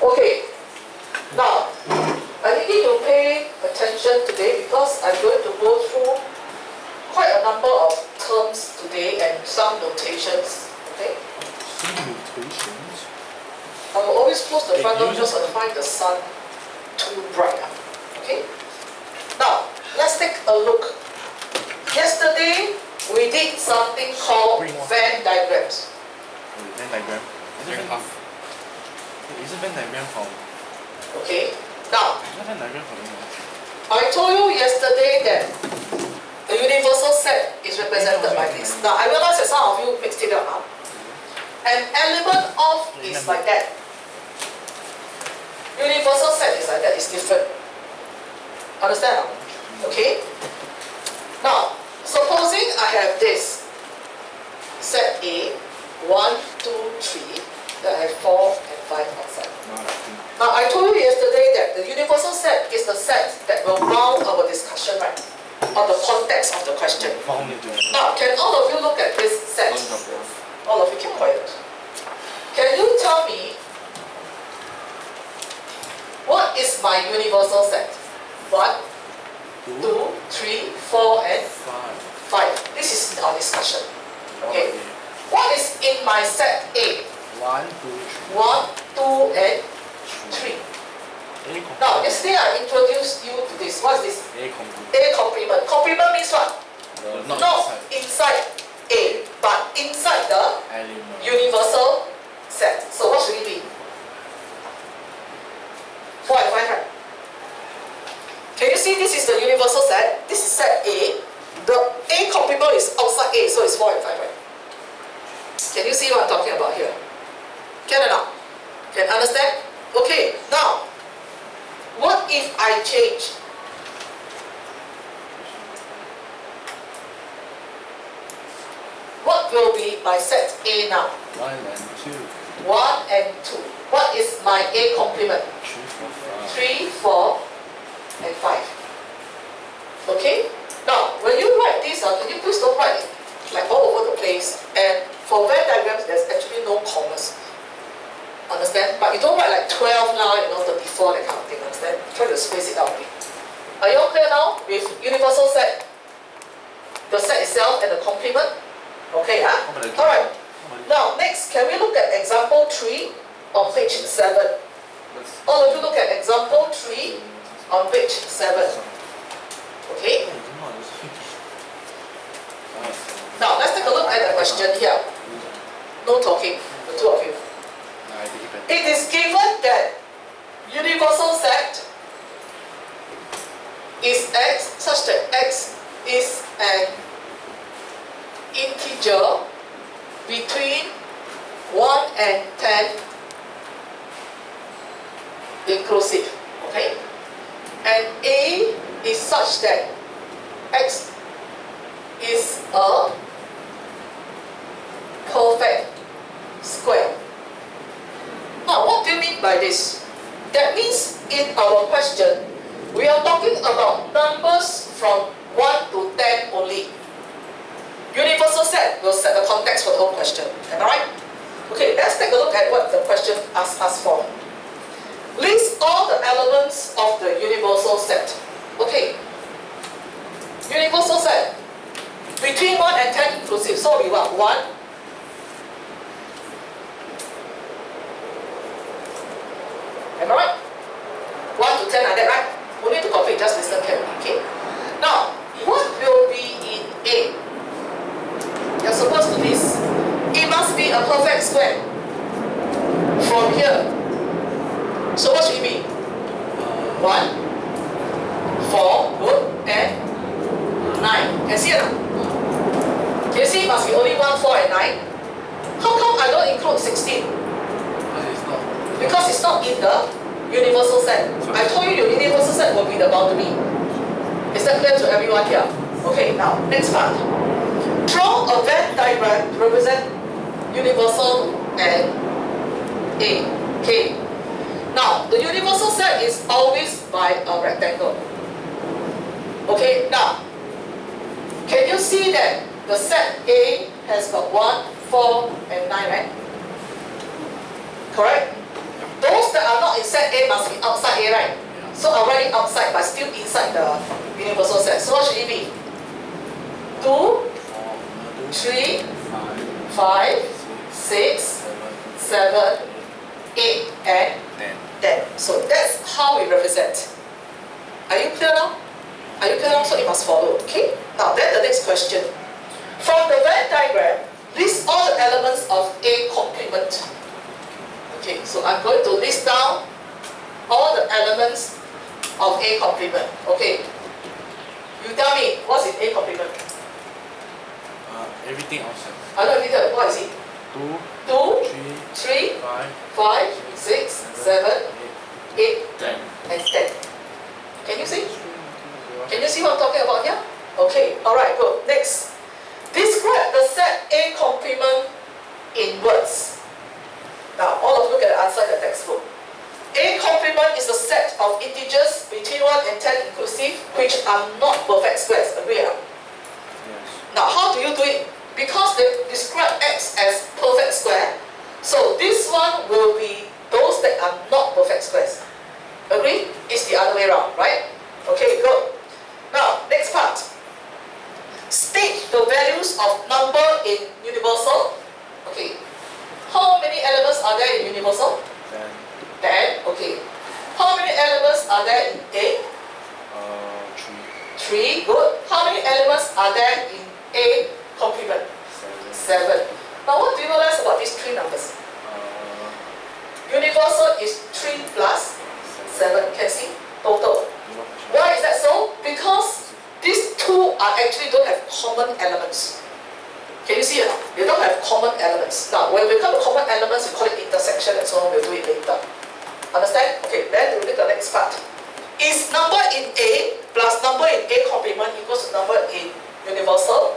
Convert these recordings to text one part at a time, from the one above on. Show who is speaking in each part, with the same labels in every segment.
Speaker 1: Okay, now I need you to pay attention today because I'm going to go through quite a number of terms today and some notations. Okay?
Speaker 2: Some notations?
Speaker 1: I will always close the front door because I find the sun too bright. Okay? Now, let's take a look. Yesterday, we did something called Venn diagrams.
Speaker 2: Venn diagram? Isn't Venn diagram from...
Speaker 1: Okay? Now,
Speaker 2: Isn't Venn diagram from...
Speaker 1: I told you yesterday that the universal set is represented by this. Now, I realize that some of you mixed it up now. An element of is like that. Universal set is like that, it's different. Understand? Okay? Now, supposing I have this set A, 1, 2, 3, that I have 4 and 5 outside. Now, I told you yesterday that the universal set is the set that will bound our discussion, right? On the context of the question. Now, can all of you look at this set? All of you keep quiet. Can you tell me what is my universal set? 1, 2, 3, 4, and 5. This is our discussion. Okay. What is in my set A? 1, 2, and 3. Now, yesterday I introduced you to this. What is this? A complement. Complement means what? Not inside A, but inside the universal set. So what should it be? 4 and 5, right? Can you see this is the universal set? This is set A. The A complement is outside A, so it's 4 and 5, right? Can you see what I'm talking about here? Can or not? Can understand? Okay, now, what if I change? What will be my set A now?
Speaker 2: 1 and 2.
Speaker 1: 1 and 2. What is my A complement? 3, 4, and 5. Okay? Now, when you write this, can you please don't write it like all over the place? And for Venn diagrams, there's actually no commas. Understand? But you don't write like 12 now, 34, that kind of thing. Understand? Try to space it out a bit. Are you all clear now with universal set? The set itself and the complement? Okay, huh? Alright. Now, next, can we look at example 3 on page 7? All of you look at example 3 on page 7. Okay? Now, let's take a look at the question here. No talking, the two of you. It is given that universal set is x such that x is an integer between 1 and 10 inclusive. Okay? And A is such that x is a perfect square. Now, what do you mean by this? That means in our question, we are talking about numbers from 1 to 10 only. Universal set will set the context for the whole question. Am I right? Okay, let's take a look at what the question asks us for. List all the elements of the universal set. Okay. Universal set. Between 1 and 10 inclusive. So we want 1. Am I right? 1 to 10 like that, right? No need to copy, just listen carefully, okay? Now, what will be in A? You're supposed to list. It must be a perfect square. From here. So what should it be? 1, 4, good, and 9. Can see it? Can you see it must be only 1, 4, and 9? How come I don't include 16? Because it's not in the universal set. I told you your universal set will be the boundary. Is that clear to everyone here? Okay, now, next part. Draw a Venn diagram to represent universal and A. Okay. Now, the universal set is always by a rectangle. Okay, now, can you see that the set A has got 1, 4, and 9, right? Correct? Those that are not must be outside A, right? So I'll write it outside, but still inside the universal set. So what should it be? 2, 3, 5, 6, 7, 8, and 10. So that's how we represent. Are you clear now? Are you clear now? So it must follow, okay? Now then the next question. From the Venn diagram, list all the elements of A complement. Okay, so I'm going to list down all the elements of A complement. Okay. You tell me, what's in A complement?
Speaker 2: Everything outside.
Speaker 1: I don't know, what is it?
Speaker 2: 2,
Speaker 1: 2,
Speaker 2: 3,
Speaker 1: 3,
Speaker 2: 5,
Speaker 1: 5, 6, 7, 8,
Speaker 2: 10.
Speaker 1: and 10. Can you see? Can you see what I'm talking about here? Okay, alright, good. Next. Describe the set A complement in words. Now, all of you can answer the textbook. A complement is a set of integers between 1 and 10 inclusive, which are not perfect squares. Agree? Yes. Now, how do you do it? Because they describe X as perfect square, so this one will be those that are not perfect squares. Agree? It's the other way around, right? Okay, good. Now, next part. State the values of number in universal. Okay. How many elements are there in universal? 10. Okay. How many elements are there in A?
Speaker 2: 3.
Speaker 1: 3. Good. How many elements are there in A complement? 7. Now what do you realize about these 3 numbers? Universal is 3 plus 7. Can see? Total. Why is that so? Because these 2 are actually don't have common elements. Can you see it? They don't have common elements. Now, when we come to common elements, we call it intersection and so on. We'll do it later. Understand? Okay, then we'll look at the next part. Is number in A plus number in A complement equals to number in universal?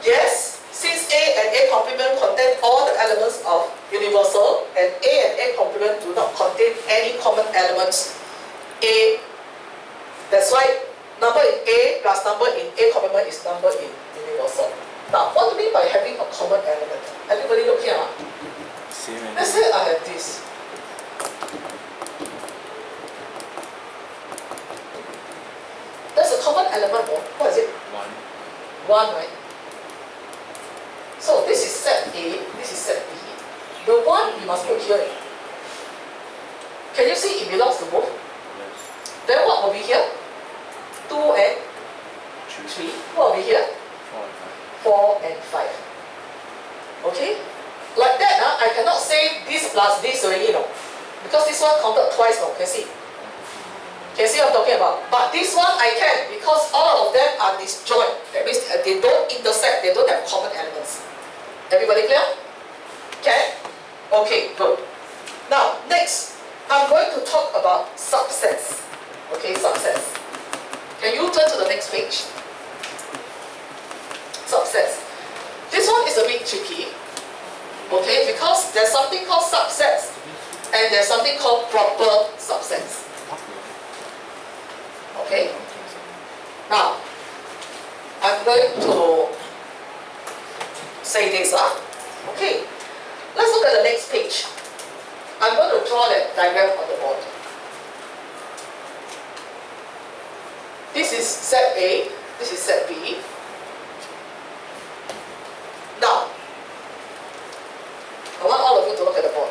Speaker 1: Yes, since A and A complement contain all the elements of universal, and A and A complement do not contain any common elements. A, that's why number in A plus number in A complement is number in universal. Now, what do you mean by having a common element? Everybody look here. Let's say I have this. There's a common element, no? What is it? 1, right? So this is set A, this is set B. The 1 you must put here. Can you see it belongs to both?
Speaker 2: Yes.
Speaker 1: Then what will be here? 2 and 3. What will be here? 4 and 5. Okay? Like that, I cannot say this plus this already, no. Because this one counted twice, no. Can see? Can see what I'm talking about? But this one I can, because all of them are disjoint. That means they don't intersect, they don't have common elements. Everybody clear? Okay? Okay, good. Now, next, I'm going to talk about subsets. Okay, subsets. Can you turn to the next page? Subsets. This one is a bit tricky, okay, because there's something called subsets and there's something called proper subsets. Okay? Now, I'm going to say this. Okay, let's look at the next page. I'm going to draw that diagram on the board. This is set A, this is set B. Now, I want all of you to look at the board.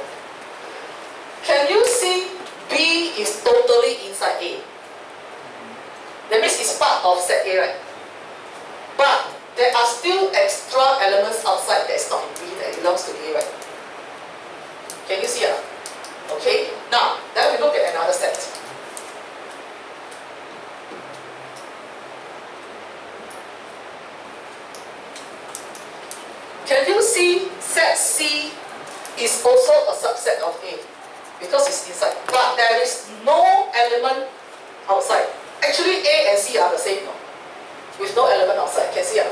Speaker 1: Can you see B is totally inside A? That means it's part of set A, right? But there are still extra elements outside that's not in B that belongs to A, right? Can you see it? Okay, now, then we look at another set. Can you see set C is also a subset of A because it's inside, but there is no element outside. Actually, A and C are the same, no? With no element outside. Can see it?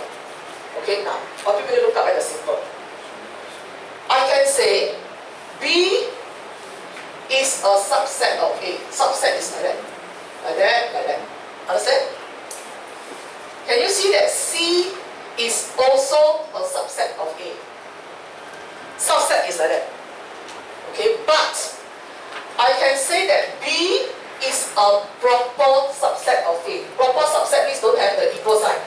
Speaker 1: Okay, now, I'll quickly look up at the symbol. I can say B is a subset of A. Subset is like that. Like that, like that. Understand? Can you see that C is also a subset of A? Subset is like that. Okay, but I can say that B is a proper subset of A. Proper subset means don't have the equal sign.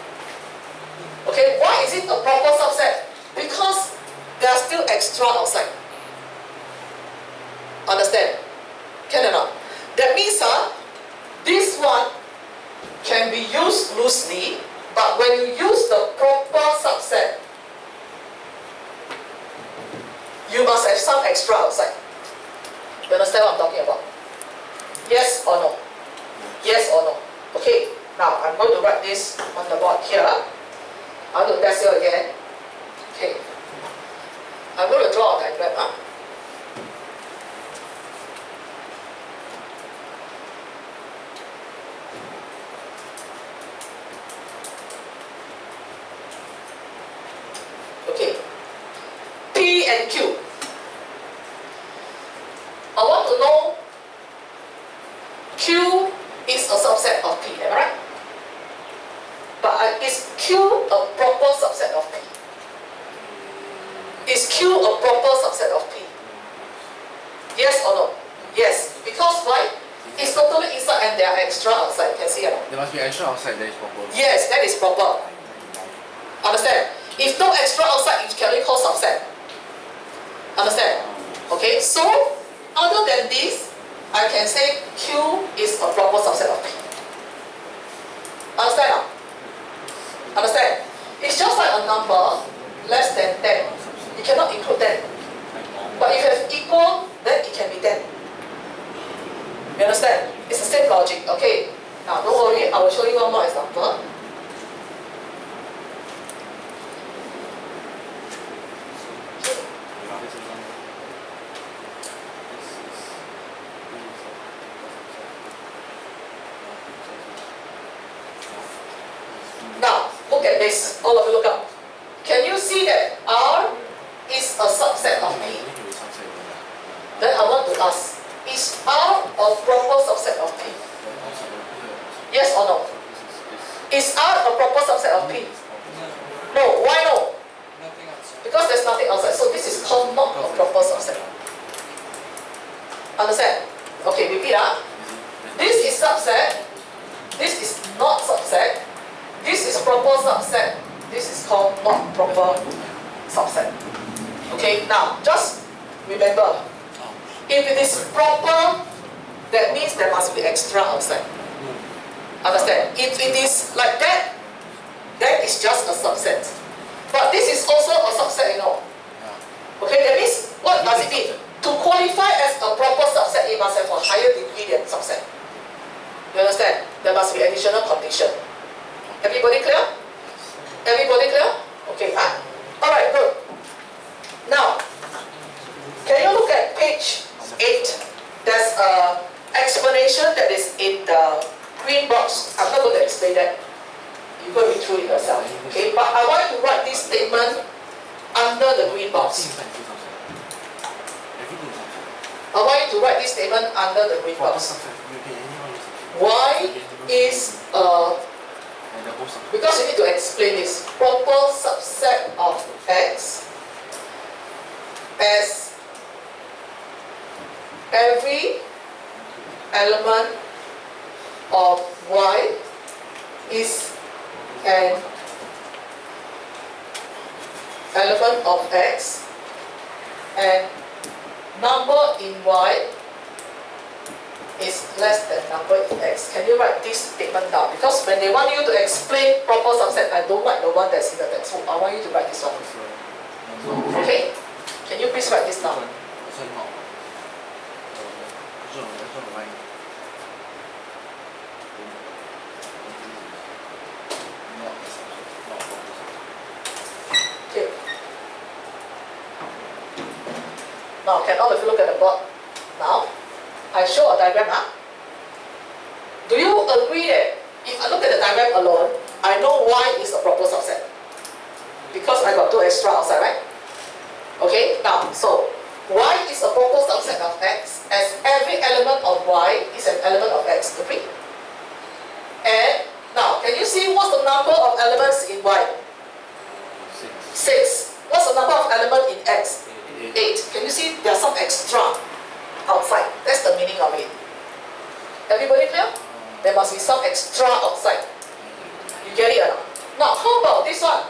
Speaker 1: Okay, why is it a proper subset? Because there are still extra outside. Understand? Can or not? That means this one can be used loosely, but when you use the proper subset, you must have some extra outside. You understand what I'm talking about? Yes or no? Yes or no? Okay, now I'm going to write this on the board here. I want to test you again. Okay. I'm going to draw a diagram. Okay. P and Q. I want to know Q is a subset of P, am I right? But is Q a proper subset of P? Is Q a proper subset of P? Yes or no? Yes. Because why? It's totally inside and there are extra outside. Can see or not?
Speaker 2: There must be extra outside that is proper.
Speaker 1: Yes, that is proper. Understand? If no extra outside, you can only call subset. Understand? Okay, so other than this, I can say Q is a proper subset of P. Understand now? Understand? It's just like a number less than 10. You cannot include 10. But if you have equal, then it can be 10. You understand? It's the same logic. Okay. Now don't worry, I will show you one more example. Now, look at this. All of you look up. Can you see that R is a subset of P? Then I want to ask, is R a proper subset of P? Yes or no? Is R a proper subset of P? No. Why no? Because there's nothing outside. So this is called not a proper subset. Understand? Okay, repeat. This is subset. This is not subset. This is proper subset. This is called not proper subset. Okay, now just remember, if it is proper, that means there must be extra outside. Understand? If it is like that, that is just a subset. But this is also a subset, you know. Okay, that means, what does it mean? To qualify as a proper subset, it must have a higher degree than subset. You understand? There must be additional condition. Everybody clear? Everybody clear? Okay, alright, good. Now, can you look at page 8? There's an explanation that is in the green box. I'm not going to explain that. You go read through it yourself. Okay, but I want you to write this statement under the green box. I want you to write this statement under the green box. Why is because you need to explain this. Proper subset of X as every element of Y is an element of X and number in Y is less than number in X. Can you write this statement down? Because when they want you to explain proper subset, I don't like the one that's in the textbook. I want you to write this one. Okay? Can you please write this down? Okay. Now, can all of you look at the board? Now, I show a diagram. Do you agree that if I look at the diagram alone, I know Y is a proper subset? Because I got two extra outside, right? Okay, now, so Y is a proper subset of X as every element of Y is an element of X. Agree? And now, can you see what's the number of elements in Y? 6. What's the number of elements in X? 8. Can you see there's some extra outside? That's the meaning of it. Everybody clear? There must be some extra outside. You get it or not? Now, how about this one?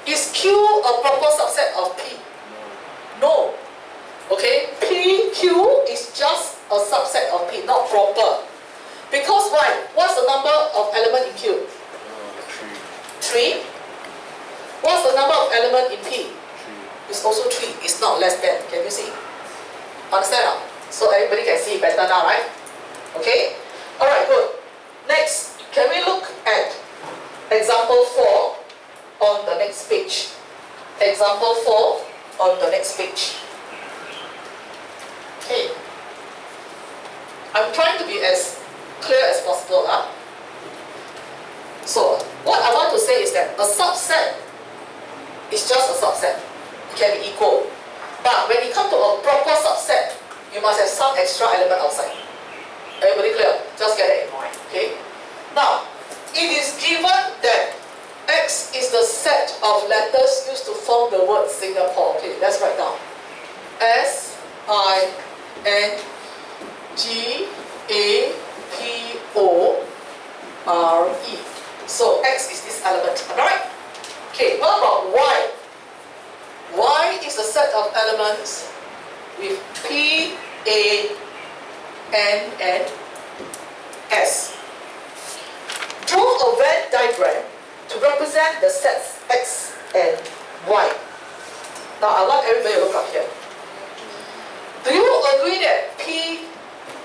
Speaker 1: Is Q a proper subset of P? No. Okay? P, Q is just a subset of P, not proper. Because why? What's the number of element in Q? 3. What's the number of element in P? 3. It's also 3. It's not less than. Can you see? Understand now? So everybody can see it better now, right? Okay? Alright, good. Next, can we look at example 4 on the next page? Example 4 on the next page. Okay. I'm trying to be as clear as possible. So, what I want to say is that a subset is just a subset. It can be equal. But when it comes to a proper subset, you must have some extra element outside. Everybody clear? Just get it in mind. Okay? Now, it is given that X is the set of letters used to form the word Singapore. Okay, let's write down. S-I-N-G-A-P-O-R-E. So X is this element. Alright? Okay, what about Y? Y is a set of elements with P, A, N, and S. Draw a Venn diagram to represent the sets X and Y. Now I want everybody to look up here. Do you agree that P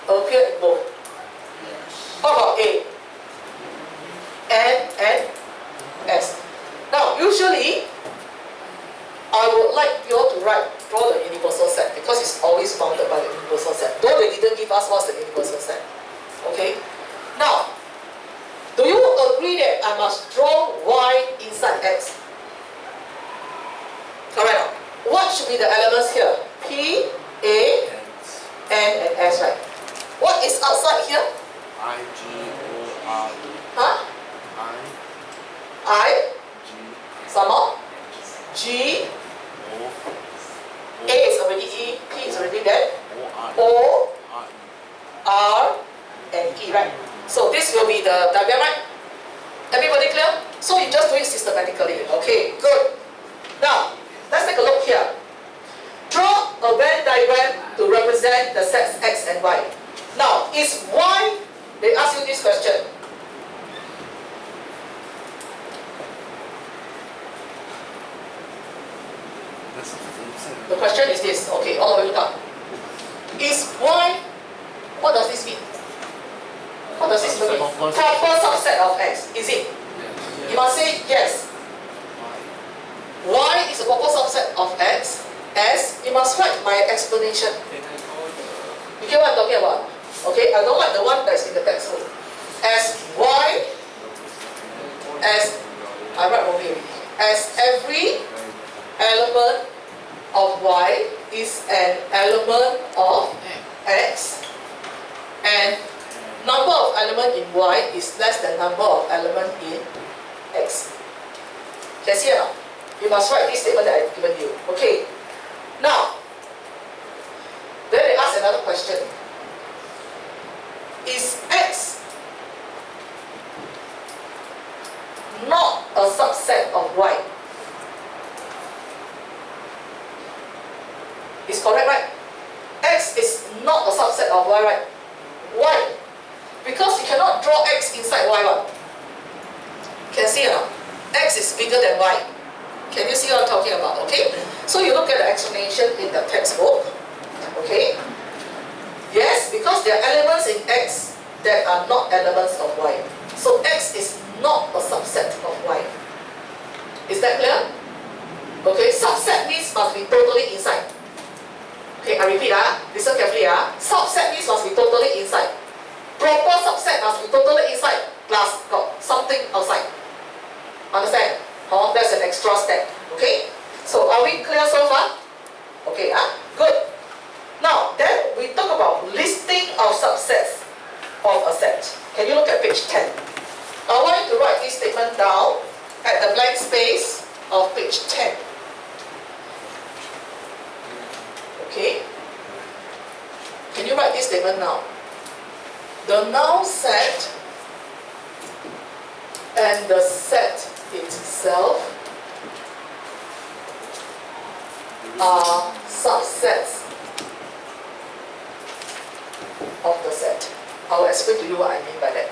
Speaker 1: appear in both? How about A? N and S. Now usually I would like you all to draw the universal set because it's always bounded by the universal set. Though they didn't give us what's the universal set. Okay? Now, do you agree that I must draw Y inside X? Correct. What should be the elements here? P, A, N, and S, right? What is outside here?
Speaker 2: I, G, O, R.
Speaker 1: Huh? I, some more? G, A is already E, P is already there. O, R, and E, right? So this will be the diagram, right? Everybody clear? So you just do it systematically. Okay, good. Now, let's take a look here. Draw a Venn diagram to represent the sets X and Y. Now, is Y, they ask you this question. The question is this. Okay, all of you look up. Is Y, what does this mean? What does this mean? Proper subset of X. Is it? You must say yes. Y is a proper subset of X. S, you must write my explanation. You get what I'm talking about? Okay, I don't like the one that's in the textbook. As Y, as I write wrongly already. As every element of Y is an element of X, and number of element in Y is less than number of element in X. Can you see it now? You must write this statement that I've given you. Okay. Now, then they ask another question. Is X not a subset of Y? Is correct, right? X is not a subset of Y, right? Why? Because you cannot draw X inside Y, right? Can you see it now? X is bigger than Y. Can you see what I'm talking about? Okay? So you look at the explanation in the textbook. Okay? Yes, because there are elements in X that are not elements of Y. So X is not a subset of Y. Is that clear? Okay, subset means must be totally inside. Okay, I repeat, listen carefully. Subset means must be totally inside. Proper subset must be totally inside, plus got something outside. Understand? Oh, that's an extra step. Okay? So are we clear so far? Okay, good. Now, then we talk about listing of subsets of a set. Can you look at page 10? I want you to write this statement down at the blank space of page 10. Okay? statement now. The noun set and the set itself are subsets of the set. I will explain to you what I mean by that.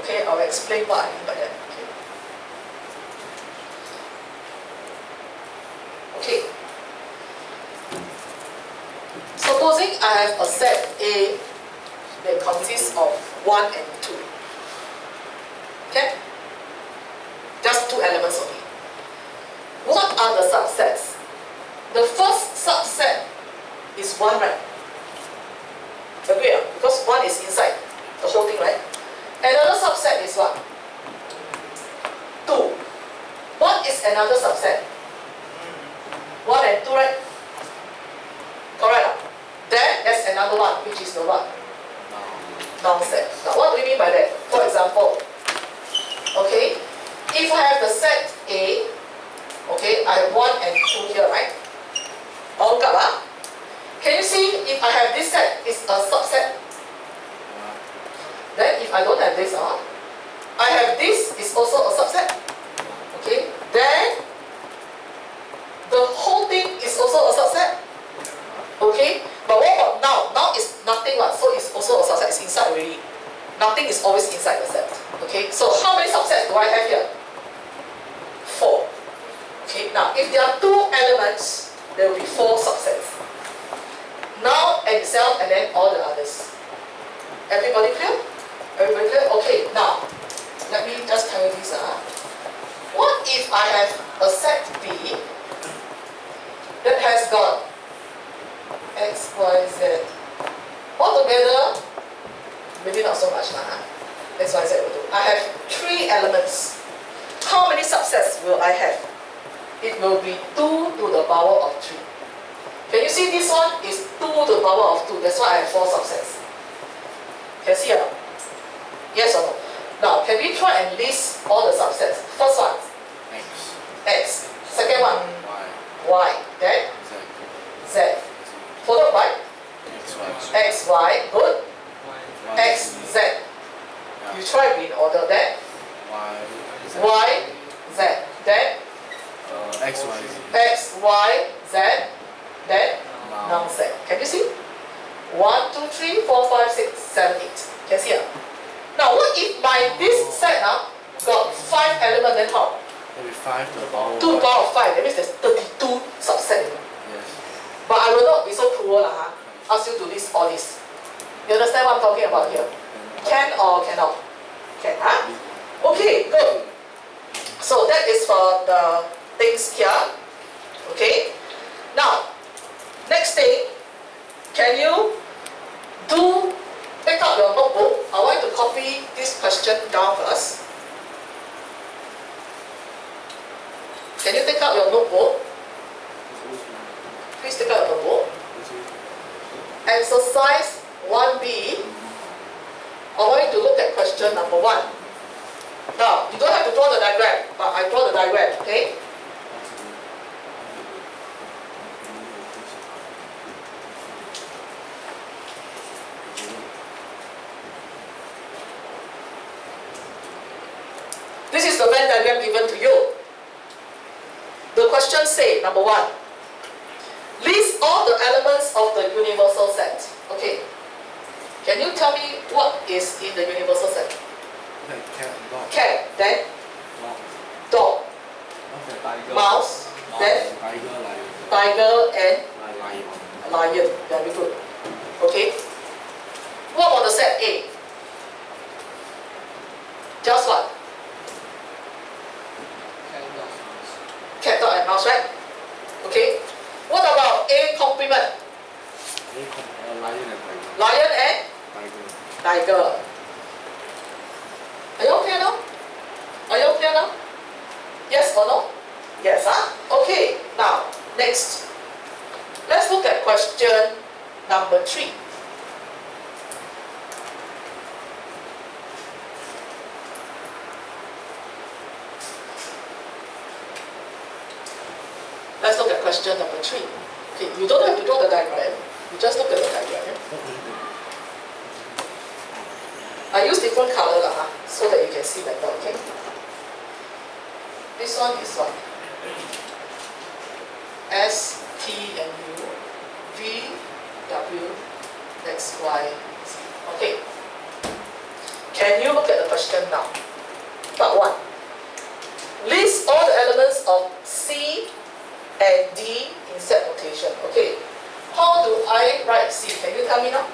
Speaker 1: Okay, I'll explain what I mean by that. Okay. Supposing I have a set A that consists of 1 and 2. Okay? Just 2 elements only. What are the subsets? The first subset is 1, right? Agree? Because 1 is inside the whole thing, right? Another subset is what? 2. What is another subset? 1 and 2, right? Correct. Then there's another one, which is the what? Noun set. Now what do we mean by that? For example, okay, if I have the set A, okay, I have 1 and 2 here, right? All up, can you see if I have this set is a subset? Then if I don't have this, I have this is also a subset. Okay, then the whole thing is also a subset. Okay, but what about now? Now is nothing, so it's also a subset, it's inside already. Nothing is always inside the set. Okay, so how many subsets do I have here? 4. Okay, now if there are 2 elements, there will be 4 subsets. Noun and itself and then all the others. Everybody clear? Everybody clear? Okay, now let me just tell you this. What if I have a set B that has got X, Y, Z. Altogether, maybe not so much. X, Y, Z will do. I have 3 elements. How many subsets will I have? It will be 2 to the power of 3. Can you see this one is 2 to the power of 2? That's why I have 4 subsets. Can you see it? Yes or no? Now, can we try and list all the subsets? First one. X. Second one. Y. Then? Z. Followed by? X, Y. Good. X, Z. You try in order. Then? Y, Z. Then?
Speaker 2: X, Y, Z.
Speaker 1: X, Y, Z. Then? Noun set. Can you see? 1, 2, 3, 4, 5, 6, 7, 8. Can you see? Now, what if this set got 5 elements, then how?
Speaker 2: Maybe 5 to the power of
Speaker 1: 2 to the power of 5. That means there's 32 subsets.
Speaker 2: Yes.
Speaker 1: But I will not be so cruel, ask you to list all this. You understand what I'm talking about here? Can or cannot? Can, Okay, good. So that is for the things here. Okay. Now, next thing, can you take out your notebook? I want you to copy this question down first. Can you take out your notebook? Please take out your notebook. Exercise 1B. I want you to look at question number 1. Now, you don't have to draw the diagram, but I draw the diagram, okay? This is the Venn diagram given to you. The question says, number 1, list all the elements of the universal set. Okay. Can you tell me what is in the universal set?
Speaker 2: Cat, dog.
Speaker 1: Cat, then dog. Mouse, then tiger and lion. Very good. Okay. What about the set A? Just what? Cat, dog and mouse, right? Okay. What about A complement? Lion and tiger. Are you okay now? Are you okay now? Yes or no? Yes, Okay. Now, next. Let's look at question number 3. Let's look at question number 3. Okay, you don't have to draw the diagram. You just look at the diagram. I use different color so that you can see better, okay? This one is what? S, T, and U, V, W, X, Y, Z. Okay. Can you look at the question now? Part 1. List all the elements of C and D in set notation. Okay. How do I write C? Can you tell me now?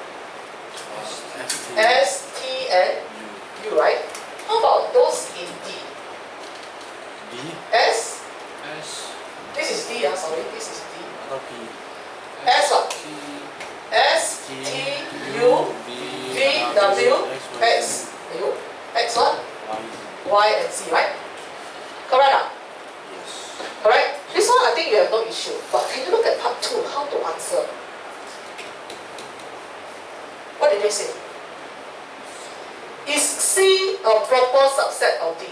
Speaker 1: S, T, and U, right? How about those in D?
Speaker 2: D.
Speaker 1: S.
Speaker 2: S.
Speaker 1: This is D, sorry, this is D.
Speaker 2: P.
Speaker 1: S what?
Speaker 2: T.
Speaker 1: S, T, U, V, W, X. U. X what? Y and Z, right? Correct now?
Speaker 2: Yes.
Speaker 1: Correct? This one I think you have no issue. But can you look at part 2, how to answer? What did they say? Is C a proper subset of D?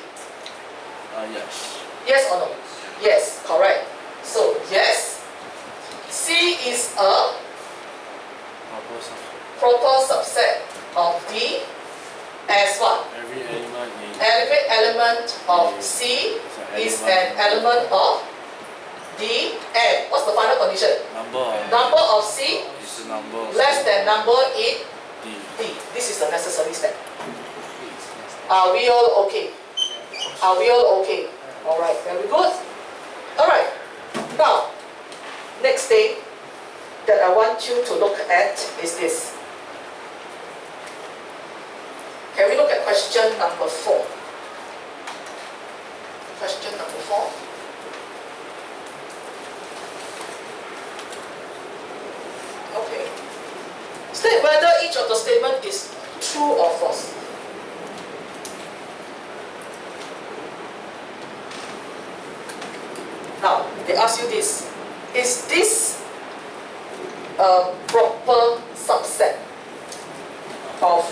Speaker 2: Yes.
Speaker 1: Yes or no? Yes, correct. So, yes, C is a proper subset of D as what? Every element of C is an element of D, and what's the final condition? Number of C
Speaker 2: is number
Speaker 1: less than number in
Speaker 2: D.
Speaker 1: D. This is the necessary step. Are we all okay? Are we all okay? Alright, very good. Alright, now, next thing that I want you to look at is this. Can we look at question number 4? Question number 4. Okay. State whether each of the statement is true or false. Now, they ask you this. Is this a proper subset of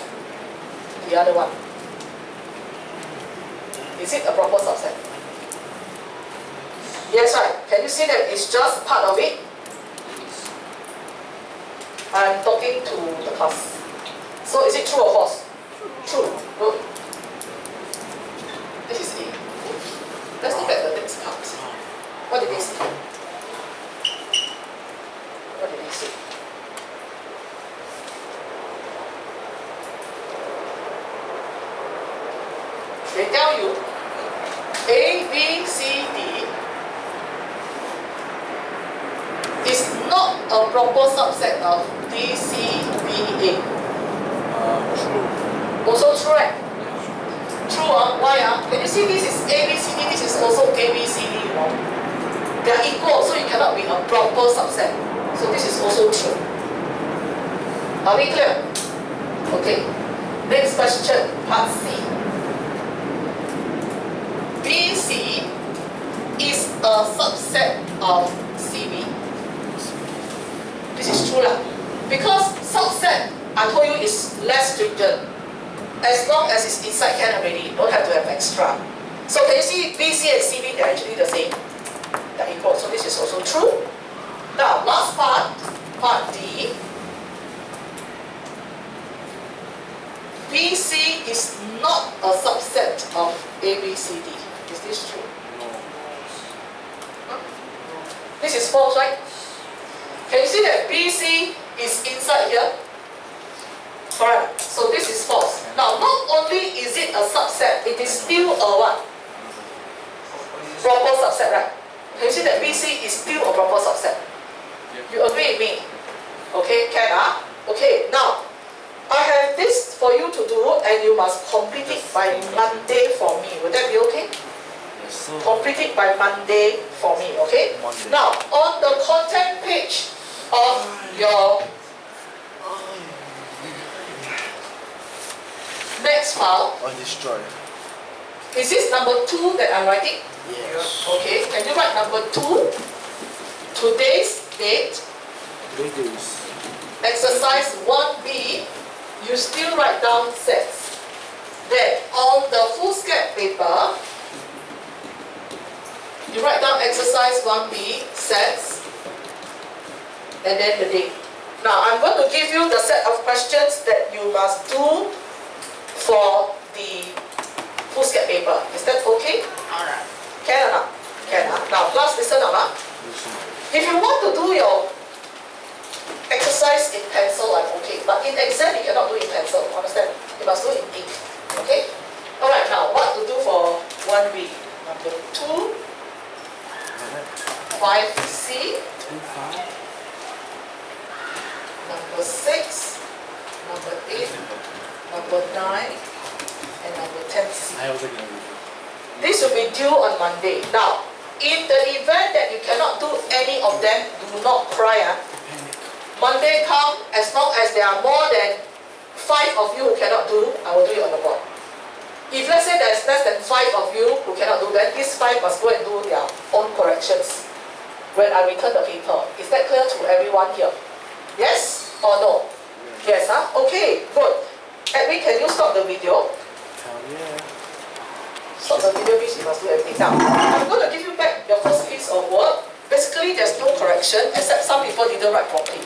Speaker 1: the other one? Is it a proper subset? Yes, right. Can you see that it's just part of it? I'm talking to the class. So is it true or false? True. Good. This is A. Let's look at the next part. What did they say? What did they say? They tell you A, B, C, D is not a proper subset of D, C, B, A.
Speaker 2: True.
Speaker 1: Also true, right? True, why? Can you see this is A, B, C, D, this is also A, B, C, D, you know? They are equal, so it cannot be a proper subset. So this is also true. Are we clear? Okay. Next question, part C. BC is a subset of CB. This is true lah. Because subset, I told you, is less stringent. As long as it's inside can already, don't have to have extra. So can you see BC and CB, they're actually the same. They're equal, so this is also true. Now, last part, part D. BC is not a subset of ABCD. Is this true?
Speaker 2: No.
Speaker 1: This is false, right? Can you see that BC is inside here? Correct. So this is false. Now, not only is it a subset, it is still a what? Proper subset, right? Can you see that BC is still a proper subset? You agree with me? Okay, can Okay, now, I have this for you to do and you must complete it by Monday for me. Would that be okay?
Speaker 2: Yes, sir.
Speaker 1: Complete it by Monday for me, okay?
Speaker 2: Monday.
Speaker 1: Now, on the content page of your next file,
Speaker 2: Or destroy.
Speaker 1: is this number 2 that I'm writing?
Speaker 2: Yes.
Speaker 1: Okay, can you write number 2? Today's date.
Speaker 2: Videos.
Speaker 1: Exercise 1B, you still write down sets. Then, on the foolscap paper, you write down exercise 1B, sets. and then the date. Now I'm going to give you the set of questions that you must do for the foolscap paper. Is that okay?
Speaker 3: Alright.
Speaker 1: Can or not? Can. Now class, listen up. If you want to do your exercise in pencil, I'm okay. But in exam, you cannot do in pencil. Understand? You must do in ink. Okay? Alright, now what to do for 1B? Number 2, 5C,
Speaker 2: 2, 5.
Speaker 1: number 6, number 8, number 9, and number 10C.
Speaker 2: I also can read.
Speaker 1: This will be due on Monday. Now, in the event that you cannot do any of them, do not cry.
Speaker 2: Panic.
Speaker 1: Monday come, as long as there are more than 5 of you who cannot do, I will do it on the board. If let's say there's less than 5 of you who cannot do, then these 5 must go and do their own corrections when I return the paper. Is that clear to everyone here? Yes or no? Yes, huh? Okay, good. Edwin, can you stop the video?
Speaker 2: Hell yeah.
Speaker 1: Stop the video means you must do everything. Now, I'm going to give you back your first piece of work. Basically, there's no correction, except some people didn't write properly.